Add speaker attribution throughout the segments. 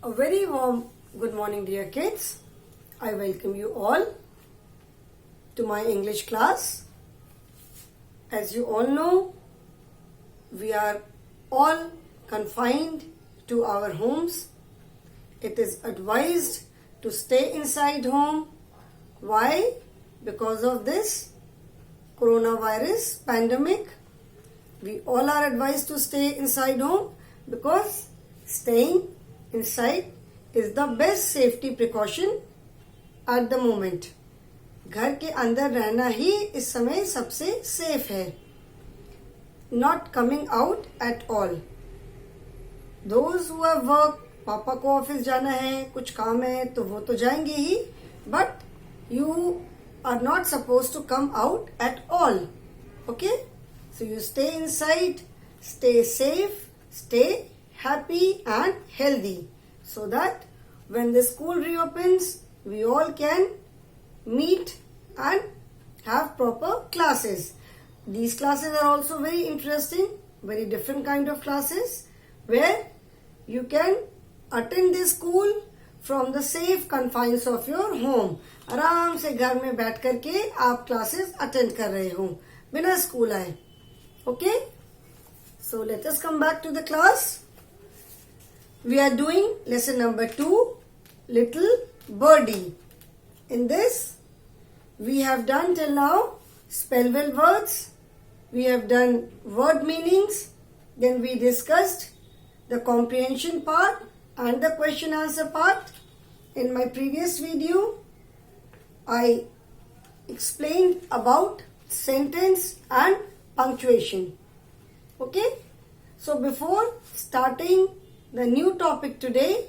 Speaker 1: A very warm good morning, dear kids. I welcome you all to my English class. As you all know, we are all confined to our homes. It is advised to stay inside home. Why? Because of this coronavirus pandemic. We all are advised to stay inside home because staying inside is the best safety precaution at the moment. घर के अंदर रहना ही इस समय सबसे safe है. Not coming out at all. Those who have work, पापा को ऑफिस जाना है, कुछ काम है तो वो तो जाएंगे ही, but you are not supposed to come out at all. Okay? So you stay inside, stay safe, stay happy and healthy, so that when the school reopens, we all can meet and have proper classes. These classes are also very interesting, very different kind of classes, where you can attend the school from the safe confines of your home. आराम से घर में बैठ करके आप classes attend कर रहे हो बिना स्कूल आए. Okay? So let us come back to the class. We are doing lesson number 2, Little Birdie. In this, we have done till now spell-well words. We have done word meanings. Then we discussed the comprehension part and the question answer part. In my previous video, I explained about sentence and punctuation. Okay? So before starting the new topic today,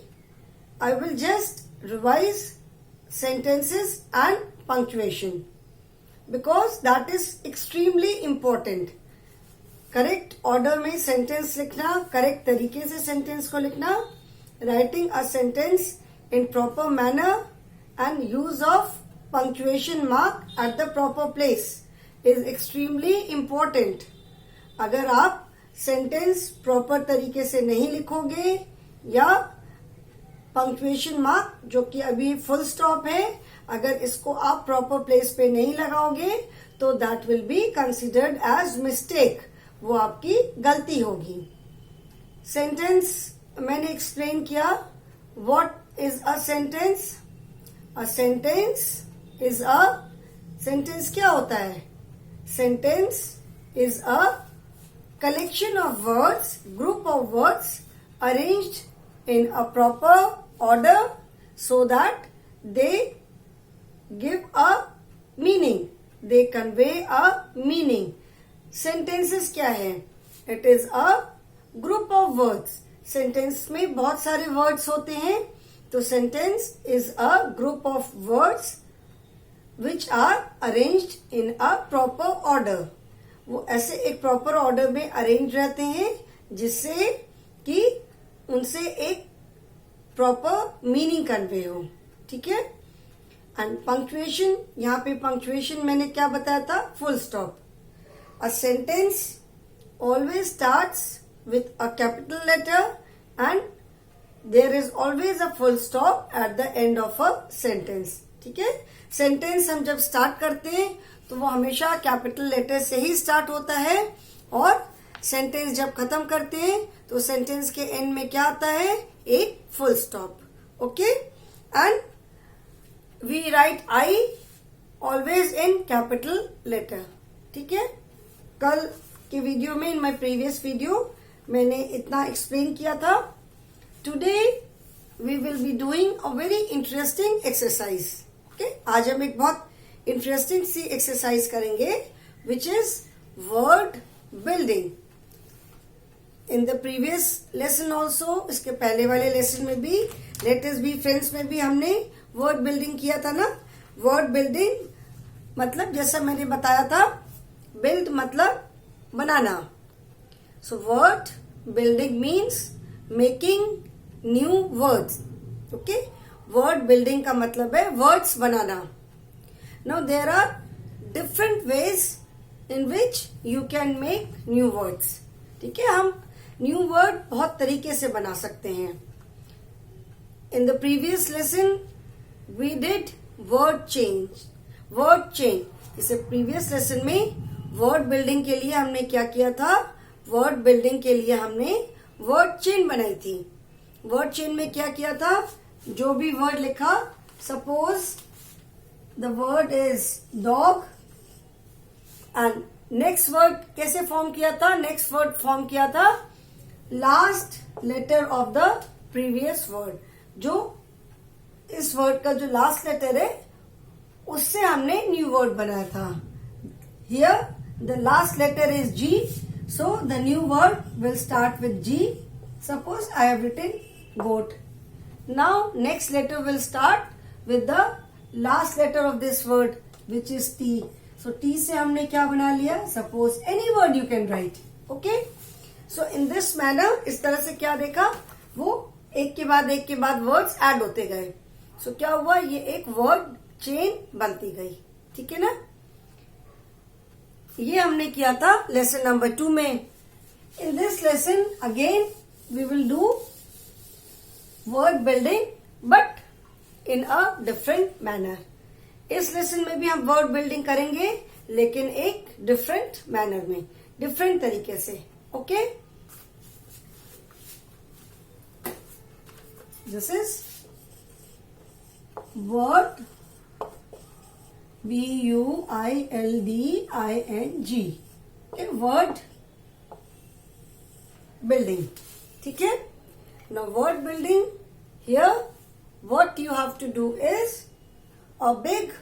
Speaker 1: I will just revise sentences and punctuation because that is extremely important. Correct order में sentence लिखना, correct तरीके से sentence को लिखना, writing a sentence in proper manner and use of punctuation mark at the proper place is extremely important. अगर आप sentence proper तरीके से नहीं लिखोगे या पंक्चुएशन मार्क जो कि अभी फुल स्टॉप है, अगर इसको आप प्रॉपर प्लेस पे नहीं लगाओगे तो that will be considered as mistake. वो आपकी गलती होगी. सेंटेंस मैंने एक्सप्लेन किया. What is a sentence? A sentence is a sentence क्या होता है? Sentence is a collection of words, group of words arranged in a proper order so that they give a meaning. They convey a meaning. Sentences क्या है? It is a group of words. Sentence में बहुत सारे words होते हैं, तो sentence is a group of words which are arranged in a proper order. वो ऐसे एक proper order में arranged रहते हैं जिससे कि उनसे एक proper meaning convey हो. ठीक है? And punctuation, यहाँ पे punctuation मैंने क्या बताया था? Full stop. A sentence always starts with a capital letter and there is always a full stop at the end of a sentence. ठीक है? सेंटेंस हम जब स्टार्ट करते हैं तो वो हमेशा कैपिटल लेटर से ही स्टार्ट होता है और सेंटेंस जब खत्म करते हैं तो सेंटेंस के एंड में क्या आता है? एक full stop. Okay? And we write I always in capital letter. ठीक है? कल के वीडियो में, इन माय प्रीवियस वीडियो, मैंने इतना एक्सप्लेन किया था. Today we will be doing a very interesting exercise. आज हम एक बहुत इंटरेस्टिंग सी एक्सरसाइज करेंगे which is word building. In the previous lesson also, इसके पहले वाले लेसन में भी, लेट अस बी फ्रेंड्स में भी हमने वर्ड बिल्डिंग किया था ना. वर्ड बिल्डिंग मतलब जैसा मैंने बताया था, बिल्ड मतलब बनाना. So word building means making new words. Okay? Word building का मतलब है वर्ड्स बनाना. Now there are different ways in which you can make new words. ठीक है? हम न्यू वर्ड बहुत तरीके से बना सकते हैं. In the previous lesson, we did word change. Word change. इसे previous lesson में word building के लिए हमने क्या किया था? Word building के लिए हमने word chain बनाई थी. Word chain में क्या किया था? जो भी word लिखा, suppose the word is dog and next word कैसे form किया था? Next word form किया था last letter of the previous word. जो इस वर्ड का जो लास्ट लेटर है उससे हमने न्यू वर्ड बनाया था. Here the last letter is G, so the new word will start with G. Suppose I have written goat. Now next letter will start with the last letter of this word which is T. So T से हमने क्या बना लिया? Suppose any word you can write. Okay, so in this manner, इस तरह से क्या देखा, वो एक के बाद वर्ड्स ऐड होते गए. सो क्या हुआ, ये एक वर्ड चेन बनती गई. ठीक है ना. ये हमने किया था लेसन नंबर 2 में. In this lesson again we will do word building but in a different manner. इस लेसन में भी हम वर्ड बिल्डिंग करेंगे लेकिन एक डिफरेंट मैनर में, डिफरेंट तरीके से. Okay, this is word building. Okay, word building. ठीक है. Now word building, here what you have to do is, a big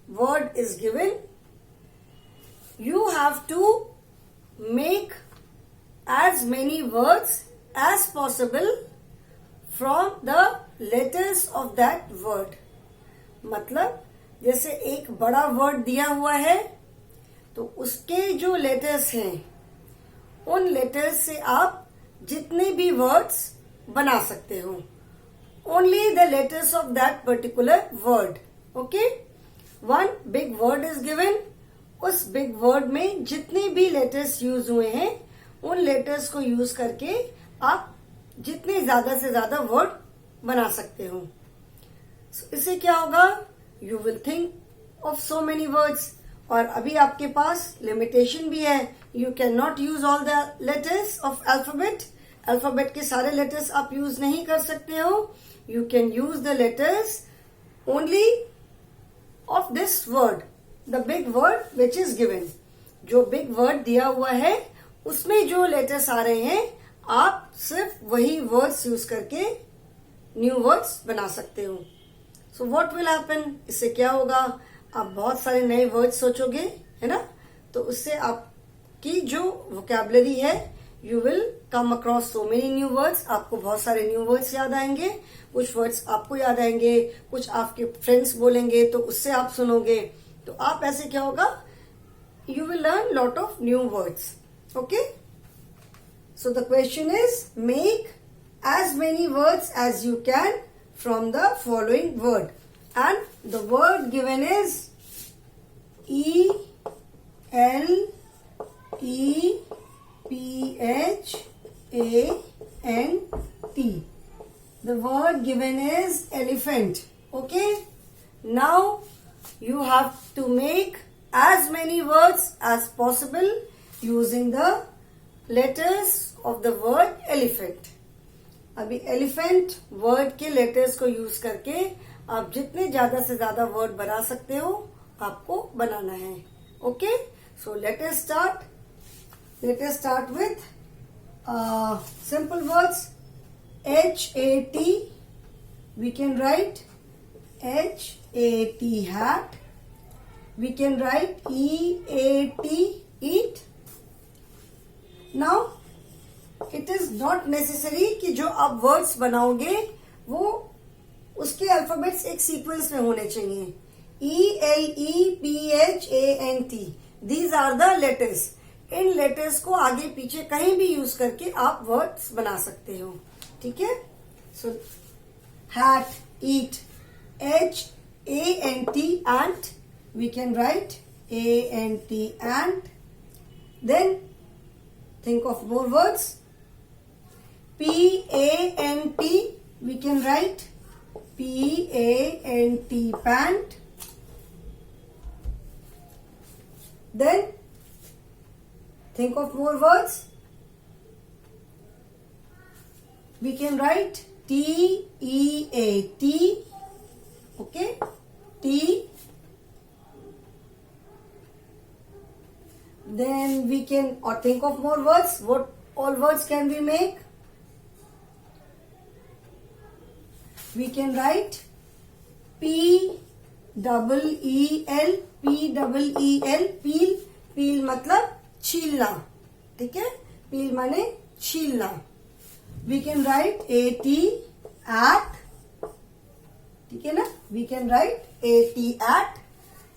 Speaker 1: word is given, you have to make as many words as possible from the letters of that word. मतलब जैसे एक बड़ा word दिया हुआ है तो उसके जो लेटर्स हैं उन लेटर्स से आप जितने भी वर्ड्स बना सकते हो. Only the letters of that particular word. Okay, one big word is given. उस बिग वर्ड में जितने भी लेटर्स यूज हुए हैं उन लेटर्स को यूज करके आप जितने ज्यादा से ज्यादा वर्ड बना सकते हो. इससे क्या होगा, you will think of so many words. और अभी आपके पास लिमिटेशन भी है, you can not use all the letters of alphabet. Alphabet के सारे लेटर्स आप यूज नहीं कर सकते हो. You can use the letters only of this word, the big word which is given. जो बिग वर्ड दिया हुआ है उसमें जो लेटर्स आ रहे हैं आप सिर्फ वही वर्ड्स यूज करके न्यू वर्ड्स बना सकते हो. सो व्हाट विल हैपन, इससे क्या होगा, आप बहुत सारे नए वर्ड्स सोचोगे, है ना. तो उससे आपकी जो वोकैबुलरी है, you will come across so many new words. आपको बहुत सारे न्यू वर्ड्स याद आएंगे. कुछ वर्ड्स आपको याद आएंगे, कुछ आपके फ्रेंड्स बोलेंगे तो उससे आप सुनोगे. तो आप ऐसे क्या होगा, you will learn lot of new words. Okay, so the question is, make as many words as you can from the following word, and the word given is E L E P H A N T. The word given is elephant. Okay, now you have to make as many words as possible using the letters of the word elephant. अभी elephant word के letters को use करके आप जितने ज्यादा से ज्यादा word बना सकते हो आपको बनाना है. Okay, so let us start. Let us start with simple words. HAT, we can write HAT, hat. We can write EAT, eat. Now it is not necessary कि जो आप वर्ड्स बनाओगे वो उसके अल्फाबेट्स एक सीक्वेंस में होने चाहिए. ELEPHANT, these are the letters. इन लेटर्स को आगे पीछे कहीं भी यूज करके आप वर्ड्स बना सकते हो. ठीक है. So hat, eat, HANT, ant. We can write ANT, ant. Then think of more words. PANT, we can write P-A-N-T, pant. Then think of more words. We can write T-E-A-T. Okay, T. Then we can, or think of more words. What all words can we make? We can write P-E-E-L, P-E-E-L, peel. Peel मतलब छीलना, ठीक है? Peel माने छीलना. We can write A-T, at, ठीक है ना? We can write A-T, at.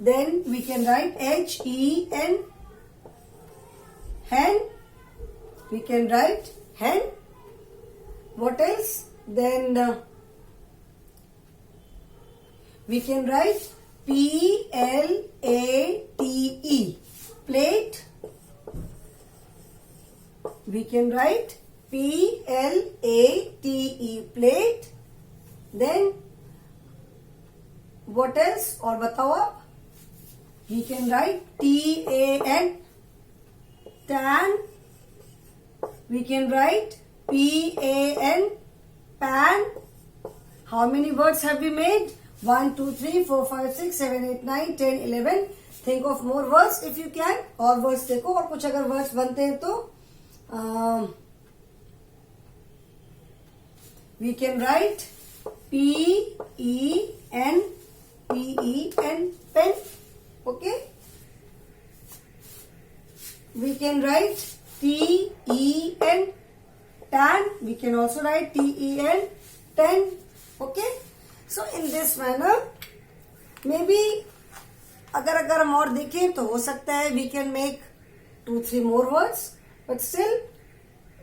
Speaker 1: Then we can write H-E-N, hen. We can write hen. What else? Then we can write P-L-A-T-E, plate. We can write P-L-A-T-E, plate. Then what else? और बताओ आप. We can write T-A-N, tan. We can write P-A-N, pan. How many words have we made? 1, 2, 3, 4, 5, 6, 7, 8, 9, 10, 11. Think of more words if you can. और words देखो, और कुछ अगर words बनते हैं तो we can write P-E-N, P-E-N, pen. Okay. We can write T-E-N, tan. We can also write T-E-N, ten. Okay. So in this manner, maybe अगर हम और देखें तो हो सकता है we can make 2-3 more words, but still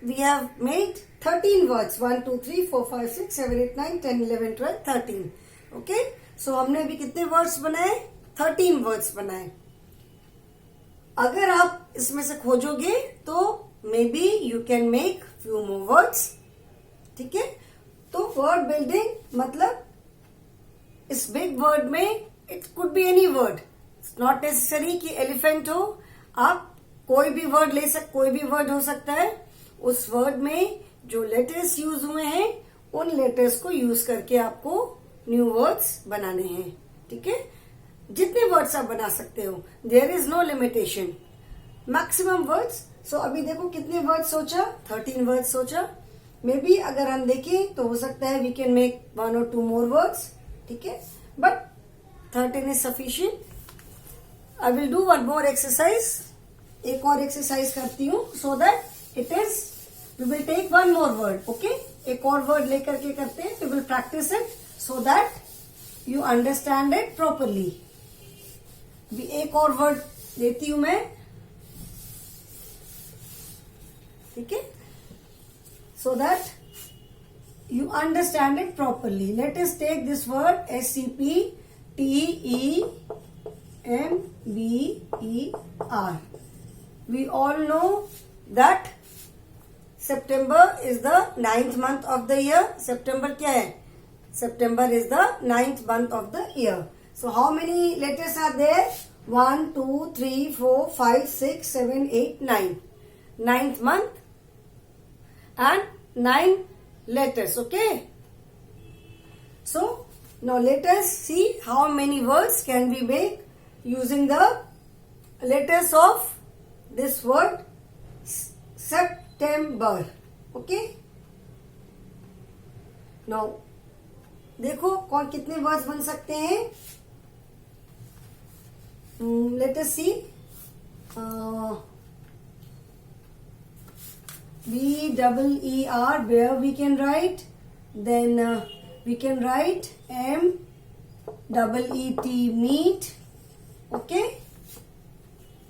Speaker 1: we have made 13 words. 1, 2, 3, 4, 5, 6, 7, 8, 9, 10, 11, 12, 13. Okay. So हमने अभी कितने words बनाए? 13 words बनाए. अगर आप इसमें से खोजोगे तो maybe you can make few more words. ठीक है? तो word building मतलब इस बिग वर्ड में it could be any word. It's not necessary कि एलिफेंट हो. आप कोई भी वर्ड कोई भी वर्ड हो सकता है. उस वर्ड में जो लेटर्स यूज हुए हैं उन लेटर्स को यूज करके आपको न्यू वर्ड्स बनाने हैं. ठीक है? जितने वर्ड्स आप बना सकते हो. There is no limitation. Maximum words. So अभी देखो कितने वर्ड्स सोचा? 13 वर्ड्स सोचा. मे बी अगर हम देखें तो हो सकता है we can make 1 or 2 more words. ठीक है? But 13 is sufficient. I will do one more exercise. एक और एक्सरसाइज करती हूँ so that it is we will take 1 more word. Okay? एक और वर्ड लेकर के करते हैं. We will practise it so that you understand it properly. एक और वर्ड देती हूं मैं. ठीक है? So that you understand it properly. Let us take this word S-C-P-T-E-M-B-E-R. We all know that September is the 9th month of the year. September क्या है? September is the 9th month of the year. So how many letters are there? 1, 2, 3, 4, 5, 6, 7, 8, 9. 9th month and 9 letters. Okay. So now let us see how many words can we make using the letters of this word September. Okay. Now देखो कौन कितने words बन सकते हैं. Let us see. B-E-E-R, where we can write. Then we can write M-E-E-T, meat. Okay.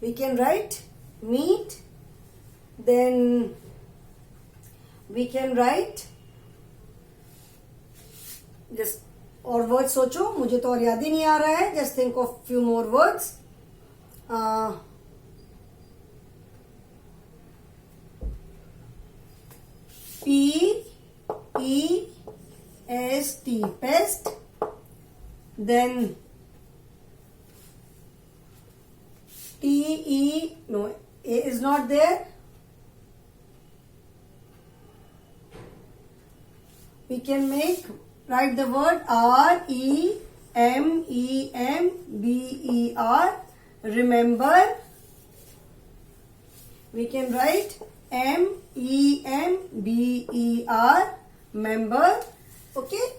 Speaker 1: We can write meat. Then we can write. Just और word सोचो. मुझे तो और याद ही नहीं आ रहा है. Just think of few more words. P-E-S-T, pest. then T-E, no, A is not there. We can write the word R-E-M-E-M-B-E-R, remember. We can write M-E-M-B-E-R, member, okay.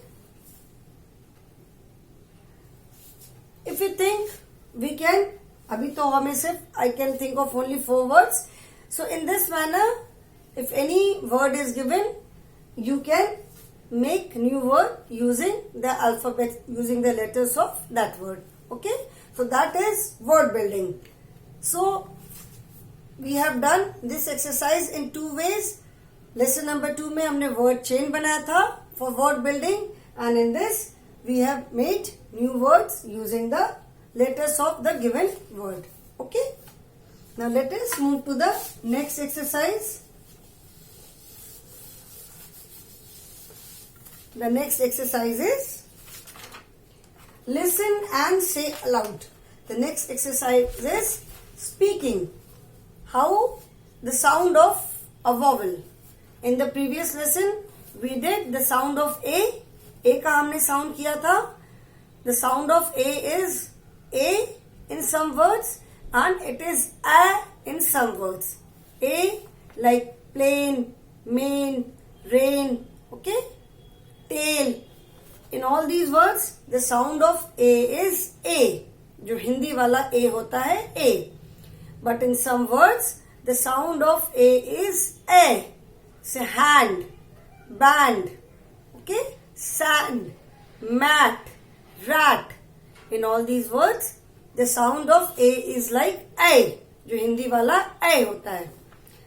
Speaker 1: If you think we can, अभी तो हमें सिर्फ I can think of only 4 words. So in this manner, if any word is given, you can make new word using the alphabet, using the letters of that word. Okay? So that is word building. So we have done this exercise in 2 ways. Lesson number 2 में हमने word chain बनाया था for word building, and in this we have made new words using the letters of the given word. Okay? Now let us move to the next exercise. The next exercise is listen and say aloud. The next exercise is speaking. How the sound of a vowel. In the previous lesson, we did the sound of A. A का हमने sound किया था. The sound of A is A in some words and it is A in some words. A like plane, main, rain, okay? Tail. In all these words, the sound of A is A. जो हिंदी वाला A होता है A. But in some words, the sound of A is A. Say hand, band, okay? Sand, mat, rat. In all these words, the sound of A is like A. जो हिंदी वाला A होता है.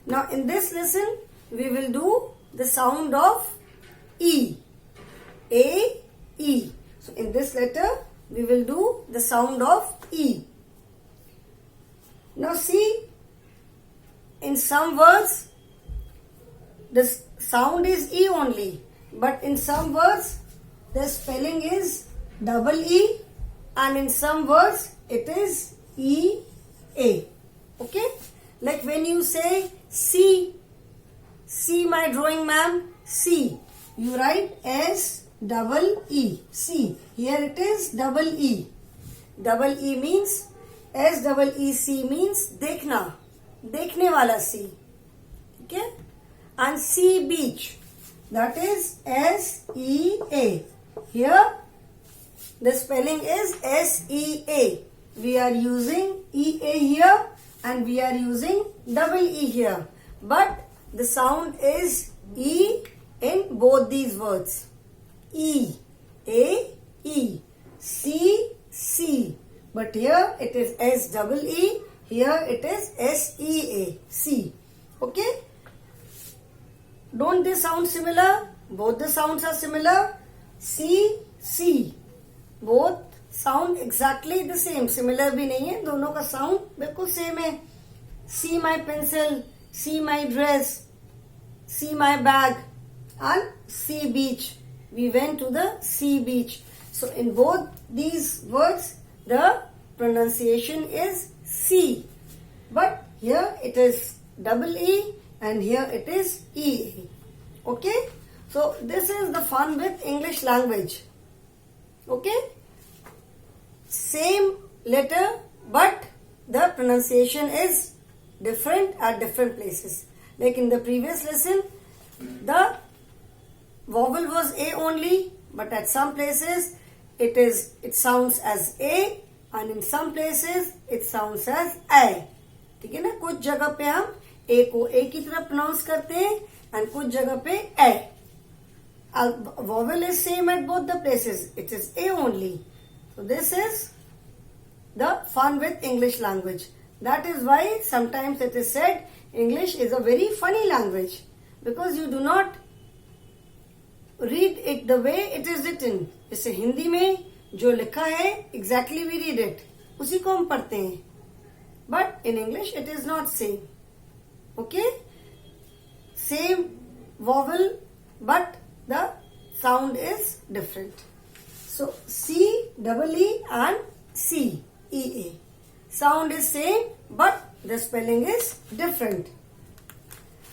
Speaker 1: Now in this lesson, we will do the sound of E. A, E. So in this letter, we will do the sound of E. Now see, in some words, the sound is E only. But in some words, the spelling is double E. And in some words, it is E, A. Okay? Like when you say see my drawing ma'am, see. You write S double E, see. Here it is double E. Double E means, S double E C means देखना, देखने वाला see. Okay? And sea beach, that is S-E-A. Here the spelling is S-E-A. We are using E-A here and we are using double E here. But the sound is E in both these words. E, A, E, C, C. But here it is S double E. Here it is S-E-A, C. Okay? Don't they sound similar? Both the sounds are similar. C, C. Both sound exactly the same. Similar भी नहीं है. दोनों का sound बिल्कुल same है. See my pencil, see my dress, see my bag, and sea beach. We went to the sea beach. So in both these words, the pronunciation is C. But here it is double E and here it is E. Okay? So this is the fun with English language. Okay? Same letter but the pronunciation is different at different places. Like in the previous lesson, the vowel was A only, but at some places it sounds as A and in some places it sounds as A. ठीक है ना? कुछ जगह पे हम A को A की तरह pronounce करते हैं and कुछ जगह पे A. Vowel is same at both the places. It is A only. So this is the fun with English language. That is why sometimes it is said English is a very funny language because you do not read it the way it is written. जैसे हिंदी में जो लिखा है exactly we read it. उसी को हम पढ़ते हैं. But in English it is not same. Okay? Same vowel but the sound is different. So C double E and C E A. Sound is same, but the spelling is different.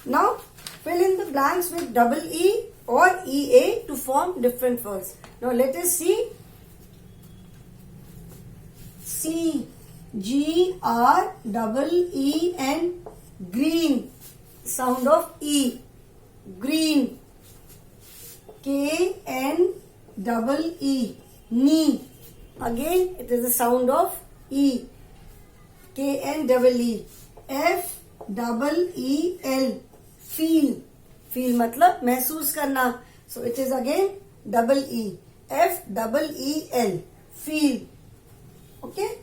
Speaker 1: Now fill in the blanks with double E or EA to form different words. Now let us see. C G R double E N, green, sound of E, green. K N double E, knee, again it is the sound of E, K N double E. F double E L, feel, feel मतलब महसूस करना, so it is again double E, F double E L, feel. Okay.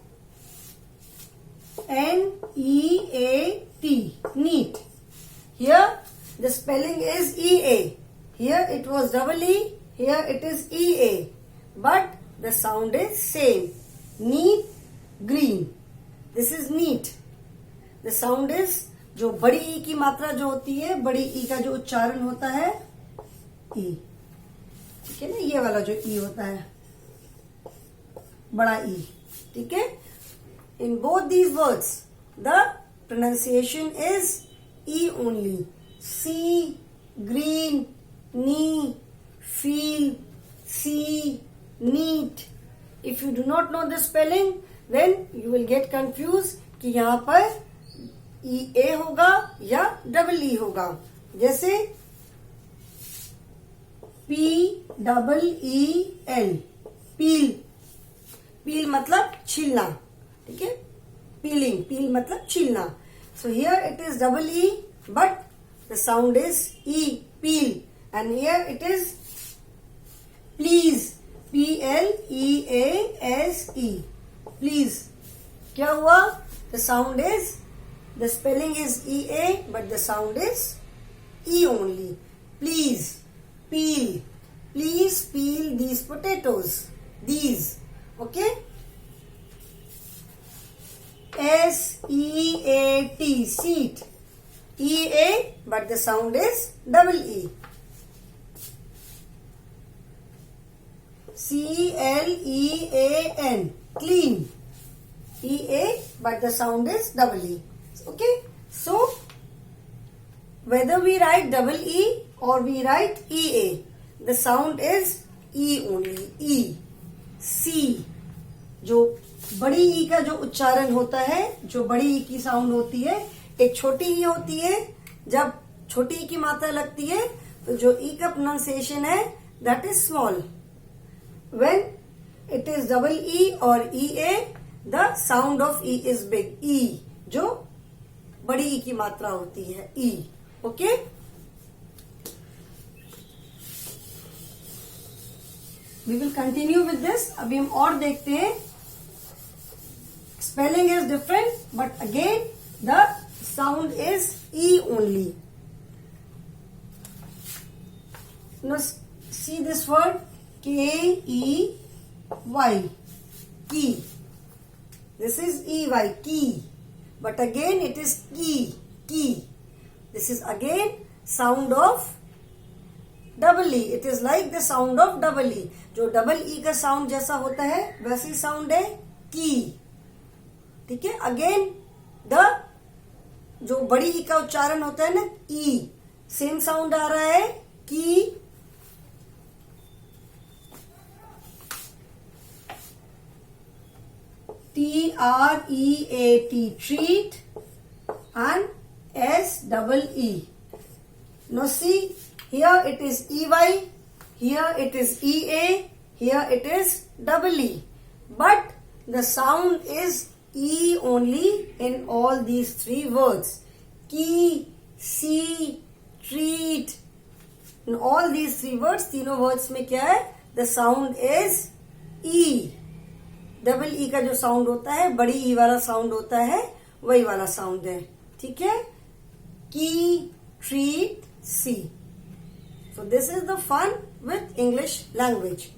Speaker 1: N E A T, neat. Here the spelling is E A. Here it was double E. Here it is E A. But the sound is same. Neat, green. This is neat. The sound is जो बड़ी ई की मात्रा जो होती है, बड़ी ई का जो उच्चारण होता है, ई. ठीक है ना, ये वाला जो ई होता है, बड़ा ई. ठीक है. In both these words, the pronunciation is E only. See, green, knee, feel, see, neat. If you do not know the spelling, then you will get confused कि यहाँ पर E A होगा या double E होगा. जैसे P double E L, peel. Peel मतलब छीलना. ठीक है. Peeling, peel मतलब छीलना. So here it is double E, but the sound is E, peel. And here it is please, P-L-E-A-S-E, please. क्या हुआ? The sound is, the spelling is E-A, but the sound is E only. Please, peel. Please peel these potatoes. These. Okay? S-E-A-T, seat. E-A, but the sound is double E. C-L-E-A-N, clean. E-A, but the sound is double E. Okay? So, whether we write double E or we write E-A, the sound is E only. E. C. जो बड़ी ई का जो उच्चारण होता है, जो बड़ी ई की साउंड होती है, एक छोटी ई होती है. जब छोटी ई की मात्रा लगती है तो जो ई का प्रोनाउंसिएशन है that is small. When it is double E और E A, the sound of E is big. E जो बड़ी ई की मात्रा होती है, ई. Okay. We will continue with this. अभी हम और देखते हैं. Spelling is different, but again the sound is E only. Now see this word K-E-Y, key. This is E-Y, key. But again it is key, key. This is again sound of double E. It is like the sound of double E. जो double E का sound जैसा होता है वैसी sound है key. ठीक है. Again the जो बड़ी ई का उच्चारण होता है ना, ई, सेम साउंड आ रहा है की. T-R-E-A-T, treat, and S-double-E. Now see, here it is E-Y, here it is E-A, here it is double E. But the sound is E only in all these three words. Key, see, treat. In all these three words, तीनों words में क्या है? The sound is E. Double E का जो sound होता है, बड़ी ई वाला साउंड होता है, वही वाला साउंड है. ठीक है. Key, treat, sea. So this is the fun with English language.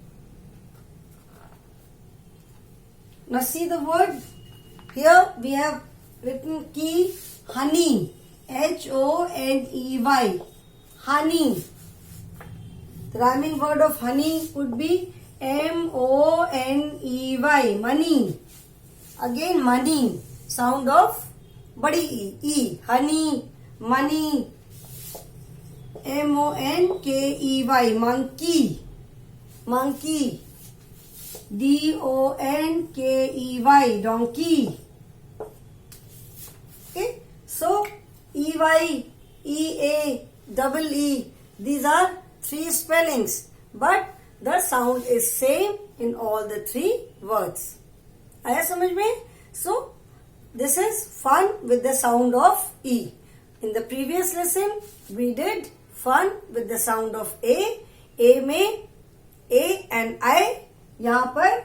Speaker 1: Now see the word. Here we have written key, honey, H-O-N-E-Y, honey. The rhyming word of honey would be M-O-N-E-Y, money. Again money, sound of badi E, honey, money. M-O-N-K-E-Y, monkey, monkey. D-O-N-K-E-Y, donkey. Okay, so E-Y, E-A, double E, these are three spellings, but the sound is same in all the three words. आया समझ में? So this is fun with the sound of E. In the previous lesson we did fun with the sound of A. A में A and I, यहाँ पर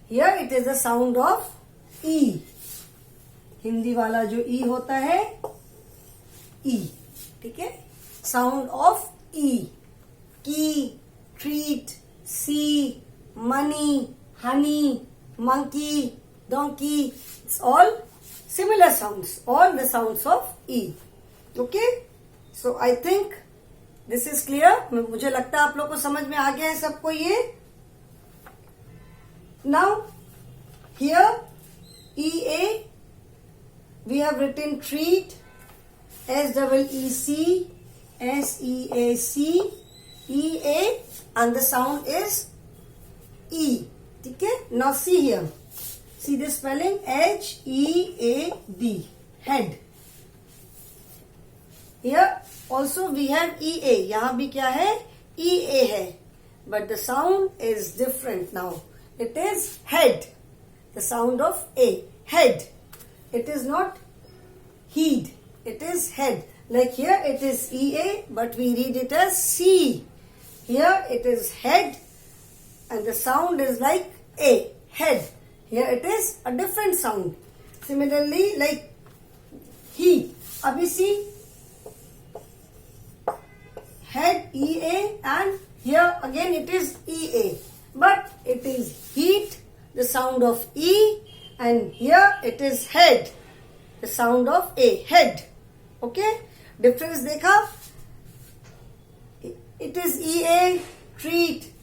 Speaker 1: here it is the sound of E. Hindi वाला जो E होता है E, ठीक है? Sound of E. Key, treat, see, money, honey, monkey, donkey. It's all similar sounds. All the sounds of E. Okay? So I think this is clear. मुझे लगता है आप लोग को समझ में आ गया है सबको ये. Now here EA we have written treat, SEEC, SEAC, EA, and the sound is E. Okay? Now see here. See the spelling HEAD, head. Here also we have EA. यहाँ भी क्या है? EA है. But the sound is different now. It is head. The sound of A. Head. It is not heed. It is head. Like here it is EA, but we read it as C. Here it is head, and the sound is like A. Head. Here it is a different sound. Similarly, like he. Abhi see. Head EA, and here again it is EA. But it is heat, the sound of E, and here it is head, the sound of A, head. Okay? Difference dekha? It is EA, treat,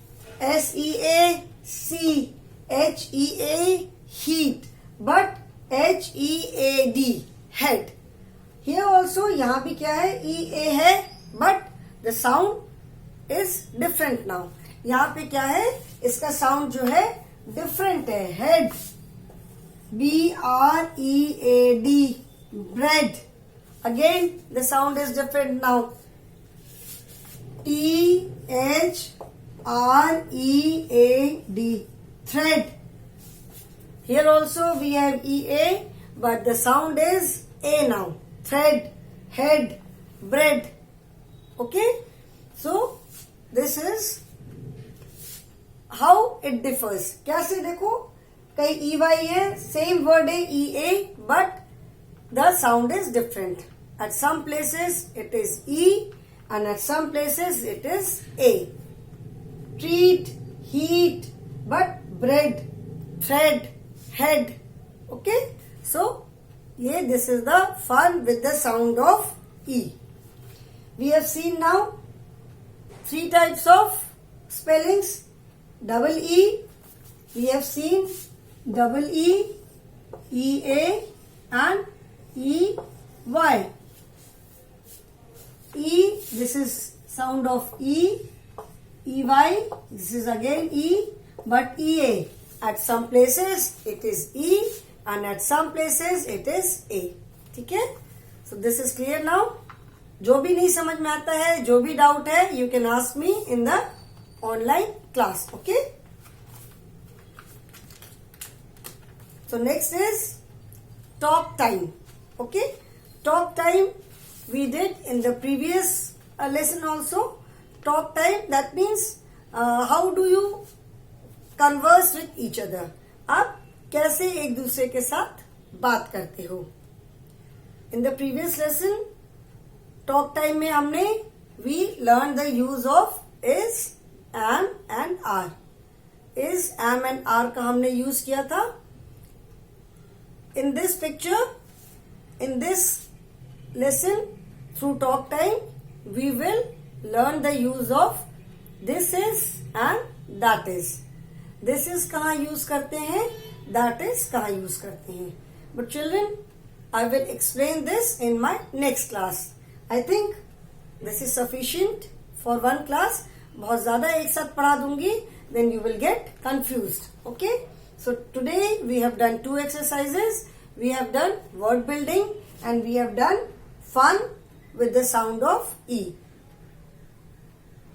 Speaker 1: SEAC, HEA, heat, but HEAD, head. Here also, यहाँ भी क्या है? EA है, but the sound is different now. यहाँ पे क्या है? इसका sound जो है different है. Head, BREAD, bread. Again the sound is different now. THREAD, thread. Here also we have EA, but the sound is A now. Thread, head, bread. Okay? So this is how it differs. कैसे देखो? कहीं EY है, same word है EA, but the sound is different. At some places it is E, and at some places it is A. Treat, heat, but bread, thread, head. Okay? So, this is the fun with the sound of E. We have seen now three types of spellings. Double E, we have seen double E, EA, and EY. E, this is sound of E. EY, this is again E, but EA. At some places it is E, and at some places it is A. ठीक है? So this is clear now. जो भी नहीं समझ में आता है, जो भी डाउट है, you can ask me in the online class. Okay? So next is talk time. Okay? Talk time we did in the previous lesson also. Talk time, that means how do you converse with each other. आप कैसे एक दूसरे के साथ बात करते हो. In the previous lesson, talk time में हमने we learned the use of is, am and are. Is, am and are का हमने use किया था. In this picture, in this lesson, through talk time, we will learn the use of this is and that is. this is कहाँ use करते हैं, that is कहाँ use करते हैं. But children, I will explain this in my next class. I think this is sufficient for one class. बहुत ज़्यादा एक साथ पढ़ा दूंगी, then you will get confused. Okay? So today we have done 2 exercises. We have done word building and we have done fun with the sound of E.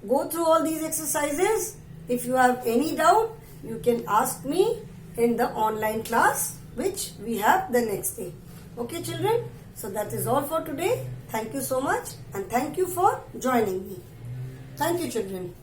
Speaker 1: Go through all these exercises. If you have any doubt, you can ask me in the online class which we have the next day. Okay children? So that is all for today. Thank you so much and thank you for joining me. Thank you children.